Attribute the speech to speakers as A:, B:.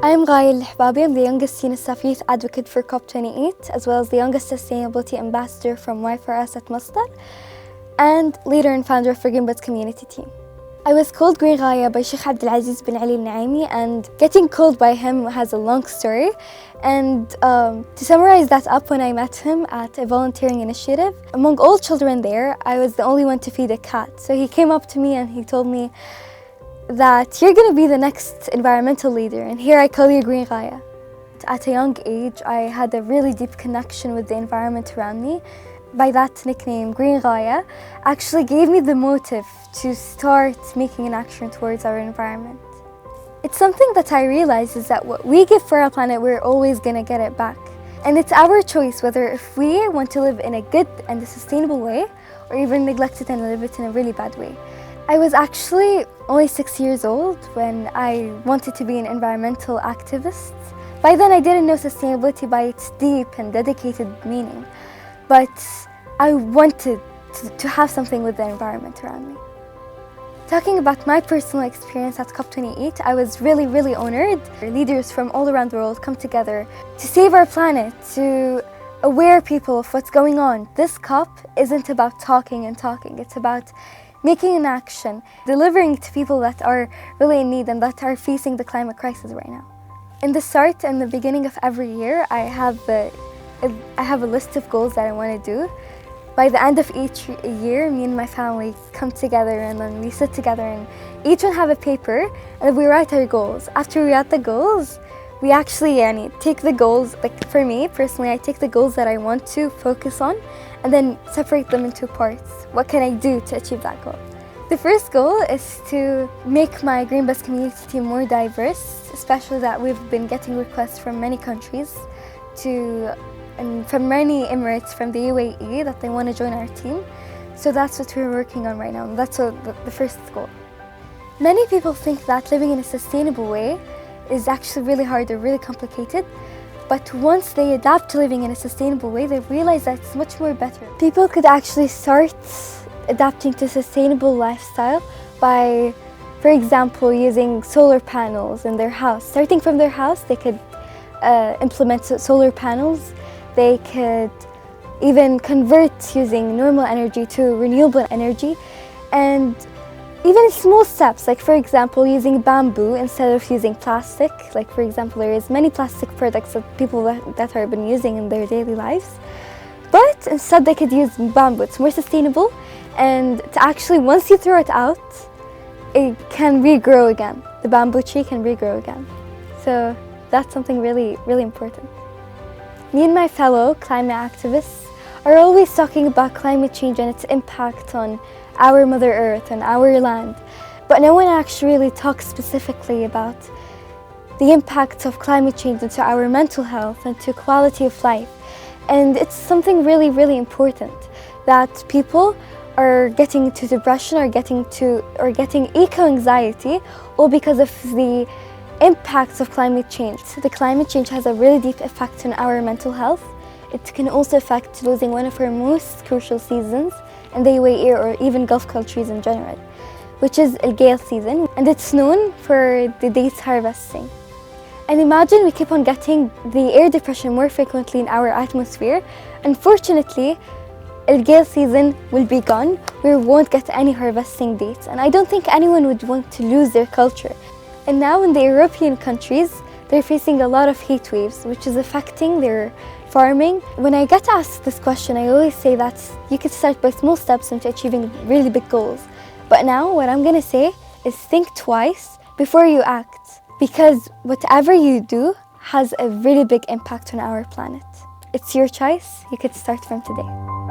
A: I'm Ghaya Al Ahbabi. I'm the youngest UNICEF Youth Advocate for COP28, as well as the youngest Sustainability Ambassador from Y4S at Masdar, and leader and founder of Green Buds Community Team. I was called Green Ghaya by Sheikh Abdulaziz bin Ali al-Naimi, and getting called by him has a long story. And to summarize that up, when I met him at a volunteering initiative, among all children there, I was the only one to feed a cat. So he came up to me and he told me that you're going to be the next environmental leader, and here I call you Green Ghaya. At a young age, I had a really deep connection with the environment around me. By that nickname, Green Ghaya actually gave me the motive to start making an action towards our environment. It's something that I realize is that what we give for our planet, we're always going to get it back. And it's our choice whether if we want to live in a good and a sustainable way, or even neglect it and live it in a really bad way. I was actually only 6 years old when I wanted to be an environmental activist. By then I didn't know sustainability by its deep and dedicated meaning, but I wanted to have something with the environment around me. Talking about my personal experience at COP28, I was really honored. Leaders from all around the world come together to save our planet, to aware people of what's going on. This COP isn't about talking and talking, it's about making an action, delivering to people that are really in need and that are facing the climate crisis right now. In the start and the beginning of every year, I have a list of goals that I want to do. By the end of each year, me and my family come together and then we sit together and each one have a paper and we write our goals. After we write the goals, we actually take the goals, like for me personally, I take the goals that I want to focus on and then separate them into parts. What can I do to achieve that goal? The first goal is to make my Green Buds community team more diverse, especially that we've been getting requests from many countries and from many Emirates, from the UAE, that they want to join our team. So that's what we're working on right now, and that's the first goal. Many people think that living in a sustainable way is actually really hard or really complicated, but once they adapt to living in a sustainable way, they realize that it's much more better. People could actually start adapting to sustainable lifestyle by, for example, using solar panels in their house. Starting from their house, they could implement solar panels. They could even convert using normal energy to renewable energy, and even small steps, like for example using bamboo instead of using plastic. Like for example, there is many plastic products that people that are been using in their daily lives, but instead they could use bamboo. It's more sustainable, and to actually, once you throw it out, it can regrow again. The bamboo tree can regrow again. So that's something really important. Me and my fellow climate activists are always talking about climate change and its impact on our Mother Earth and our land, but no one actually really talks specifically about the impacts of climate change into our mental health and to quality of life. And it's something really important that people are getting into depression or getting eco-anxiety, all because of the impacts of climate change. The climate change has a really deep effect on our mental health. It can also affect losing one of our most crucial seasons in the UAE or even Gulf countries in general, which is the Ghaya season, and it's known for the dates harvesting. And imagine we keep on getting the air depression more frequently in our atmosphere. Unfortunately, the Ghaya season will be gone. We won't get any harvesting dates, and I don't think anyone would want to lose their culture. And now in the European countries, they're facing a lot of heat waves, which is affecting their farming. When I get asked this question, I always say that you can start by small steps into achieving really big goals. But now what I'm gonna say is think twice before you act, because whatever you do has a really big impact on our planet. It's your choice. You could start from today.